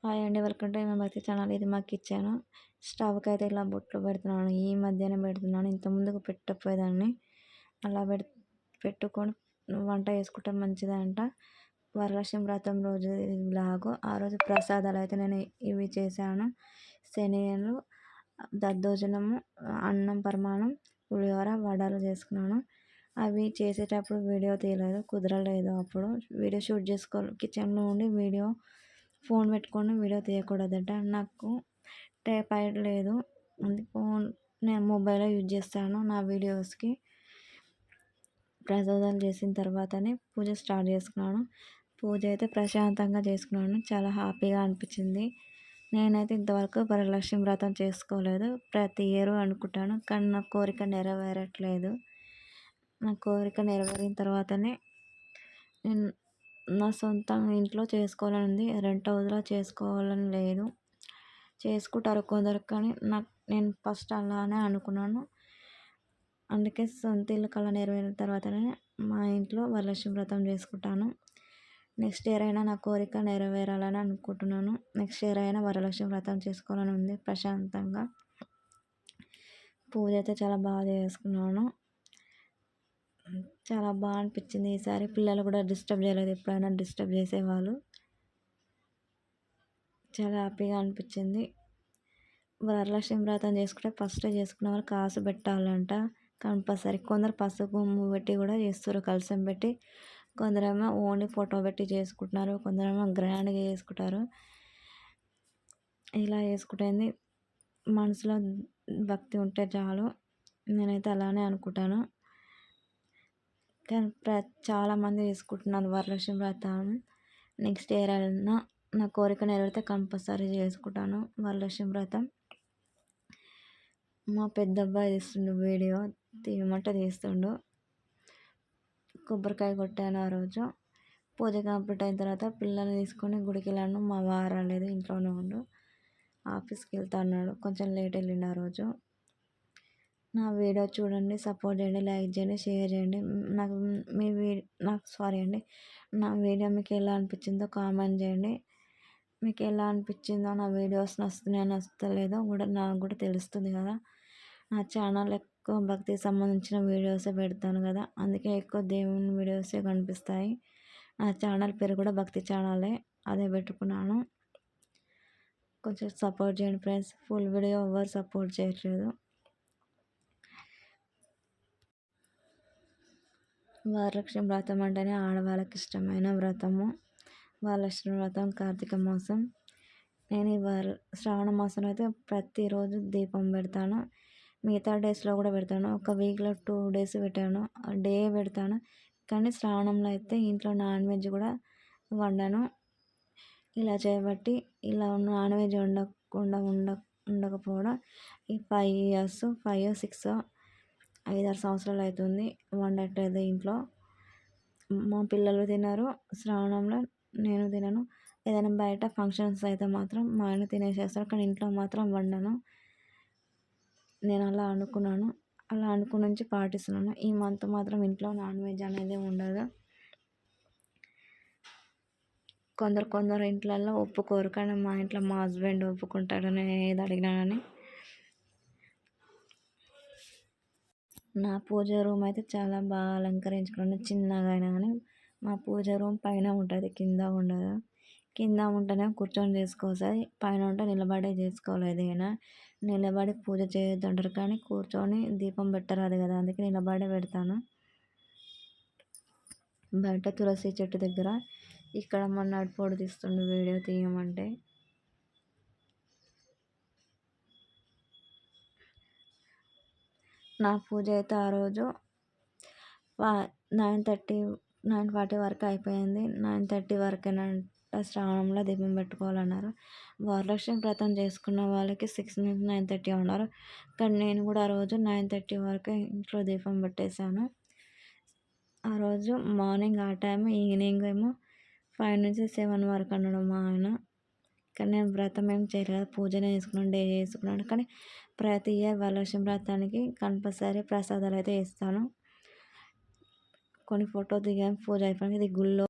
Hi అండి. Welcome to my భక్తి channel. ఇది మా కిచెన్. స్టవ్‌కి అయితే ఇలా బొట్లు పెడుతున్నాను. ఈ మధ్యనే పెడుతున్నాను. ఇంత ముందుకు పెట్టకపోయేదాన్ని. అలా పెట్టుకొని వంట చేసుకుంటే మంచిదంట. వరలక్ష్మి వ్రతం రోజు లాగో ఆ రోజు ప్రసాదాలు అయితే నేను ఇవి చేశాను. శనగలు, దద్దోజనము, అన్నం పరమాన్నం, పులిహోర, వడలు చేసుకున్నాను. అవి చేసేటప్పుడు వీడియో తీయలేదు, కుదరలేదు. అప్పుడు వీడియో షూట్ కిచెన్లో ఉండి ఫోన్ పెట్టుకొని వీడియో తీయకూడదట. నాకు ట్రైపాడ్ లేదు. నేను మొబైల్లో యూజ్ చేస్తాను నా వీడియోస్కి. ప్రసాదాలు చేసిన తర్వాతనే పూజ స్టార్ట్ చేసుకున్నాను. పూజ అయితే ప్రశాంతంగా చేసుకున్నాను. చాలా హ్యాపీగా అనిపించింది. నేనైతే ఇంతవరకు వరలక్ష్మి వ్రతం చేసుకోలేదు. ప్రతి ఇయర్ అనుకుంటాను, కానీ నా కోరిక నెరవేరట్లేదు. నా కోరిక నెరవేరిన తర్వాతనే నేను నా సొంత ఇంట్లో చేసుకోవాలని ఉంది. రెంట్ హౌస్లో చేసుకోవాలని లేదు. చేసుకుంటారు కొందరు, కానీ నేను ఫస్ట్ అలానే అనుకున్నాను. అందుకే సొంత ఇల్లు కల నెరవేరిన తర్వాతనే మా ఇంట్లో వరలక్ష్మి వ్రతం చేసుకుంటాను. నెక్స్ట్ ఇయర్ అయినా నా కోరిక నెరవేరాలని అనుకుంటున్నాను. నెక్స్ట్ ఇయర్ అయినా వరలక్ష్మి వ్రతం చేసుకోవాలని ఉంది ప్రశాంతంగా. పూజ అయితే చాలా బాగా చేసుకున్నాను. చాలా బాగా అనిపించింది. ఈసారి పిల్లలు కూడా డిస్టర్బ్ చేయలేదు. ఎప్పుడైనా డిస్టర్బ్ చేసేవాళ్ళు. చాలా హ్యాపీగా అనిపించింది. వరలక్ష్మి వ్రతం చేసుకుంటే ఫస్ట్ చేసుకున్న వాళ్ళు కాసు పెట్టాలంట కంపల్సరీ. కొందరు పసుపు కుంకుమ పెట్టి కూడా చేస్తారు, కలశం పెట్టి. కొందరేమో ఓన్లీ ఫోటో పెట్టి చేసుకుంటున్నారు, కొందరేమో గ్రాండ్గా చేసుకుంటారు. ఇలా చేసుకుంటుంది మనసులో భక్తి ఉంటే చాలు. నేనైతే అలానే అనుకుంటాను. కానీ చాలామంది చేసుకుంటున్నారు వరలక్ష్మి వ్రతం. నెక్స్ట్ ఇయర్ అయినా నా కోరిక నెరవేరితే కంపల్సరీ చేసుకుంటాను వరలక్ష్మి వ్రతం. మా పెద్ద అబ్బాయి తీస్తుండు వీడియో, తీయమంటే తీస్తుండు. కొబ్బరికాయ కొట్టాను ఆ రోజు. పూజ కంప్లీట్ అయిన తర్వాత పిల్లల్ని తీసుకొని గుడికి వెళ్ళాను. మా వారు రాలేదు, ఇంట్లోనే ఉండు. ఆఫీస్కి వెళ్తా అన్నాడు. కొంచెం లేట్ వెళ్ళిండు ఆ రోజు. నా వీడియో చూడండి, సపోర్ట్ చేయండి, లైక్ చేయండి, షేర్ చేయండి. నా వీడియో మీకు ఎలా అనిపించిందో కామెంట్ చేయండి. మీకు ఎలా అనిపించిందో, నా వీడియోస్ నచ్చుతున్నాయో నచ్చలేదో కూడా నాకు కూడా తెలుస్తుంది కదా. నా ఛానల్ ఎక్కువ భక్తికి సంబంధించిన వీడియోసే పెడతాను కదా, అందుకే ఎక్కువ దేవుని వీడియోసే కనిపిస్తాయి. నా ఛానల్ పేరు కూడా భక్తి ఛానలే, అదే పెట్టుకున్నాను. కొంచెం సపోర్ట్ చేయండి ఫ్రెండ్స్. ఫుల్ వీడియో ఎవరు సపోర్ట్ చేయట్లేదు. వరలక్ష్మి వ్రతం అంటేనే ఆడవాళ్ళకి ఇష్టమైన వ్రతము. వరలక్ష్మి వ్రతం కార్తీక మాసం. నేను శ్రావణ మాసంలో అయితే ప్రతిరోజు దీపం పెడతాను. మిగతా డేస్లో కూడా పెడతాను. ఒక వీక్లో 2 days పెట్టాను, డే పెడతాను. కానీ శ్రావణంలో అయితే ఇంట్లో నాన్ వెజ్ కూడా వండను. ఇలా చేయబట్టి ఇలా నాన్ వెజ్ ఉండకపోవడం ఈ 5 years 5 or 6 5-6 సంవత్సరాలు అవుతుంది వండట్లేదు ఇంట్లో. మా పిల్లలు తినరు శ్రావణంలో, నేను తినను. ఏదైనా బయట ఫంక్షన్స్ అయితే మాత్రం మా ఆయన తినేసేస్తారు, కానీ ఇంట్లో మాత్రం వండను. నేను అలా అనుకున్నాను, అలా అనుకుని నుంచి పాటిస్తున్నాను. ఈ మంత్ మాత్రం ఇంట్లో నాన్ వెజ్ అనేది ఉండదు. కొందరు ఇంట్లలో ఒప్పుకోరు, కానీ మా ఇంట్లో మా హస్బెండ్ ఒప్పుకుంటాడు నేను ఏది అడిగినా కానీ. నా పూజ రూమ్ అయితే చాలా బాగా అలంకరించుకున్నాను. చిన్నగా అయినా కానీ మా పూజ రూమ్ పైన ఉంటుంది, కింద ఉండదు. కింద ఉంటేనే కూర్చొని చేసుకోవాలి, పైన ఉంటే నిలబడే చేసుకోవాలి. ఏదైనా నిలబడి పూజ చేయొద్దు అంటారు, కానీ కూర్చొని దీపం పెట్టరాదు కదా, అందుకే నిలబడే పెడతాను. బయట తులసి చెట్టు దగ్గర ఇక్కడ మన నడిపోడు తీస్తుండు వీడియో తీయమంటే. నా పూజ అయితే ఆ రోజు 9:40 వరకు అయిపోయింది. 9:30 వరకేనంట శ్రావణంలో దీపం పెట్టుకోవాలన్నారు. వరలక్ష్మి వ్రతం చేసుకున్న వాళ్ళకి 6 నుంచి 9:30 అన్నారు, కానీ నేను కూడా ఆ రోజు 9:30 వరకే ఇంట్లో దీపం పెట్టేశాను. ఆ రోజు మార్నింగ్ ఆ టైం, ఈవినింగ్ ఏమో 5 నుంచి 7 వరకు అన్నాడు మా ఆయన. కానీ నేను వ్రతం ఏం చేయలేదు, పూజనే చేసుకున్నాను, డే చేసుకున్నాను. కానీ ప్రతి ఇయర్ వరలక్ష్మి వ్రతానికి కంపల్సరీ ప్రసాదాలు అయితే ఇస్తాను. కొన్ని ఫోటో దిగాను పూజ అయిపోయింది. ఇది గుళ్ళో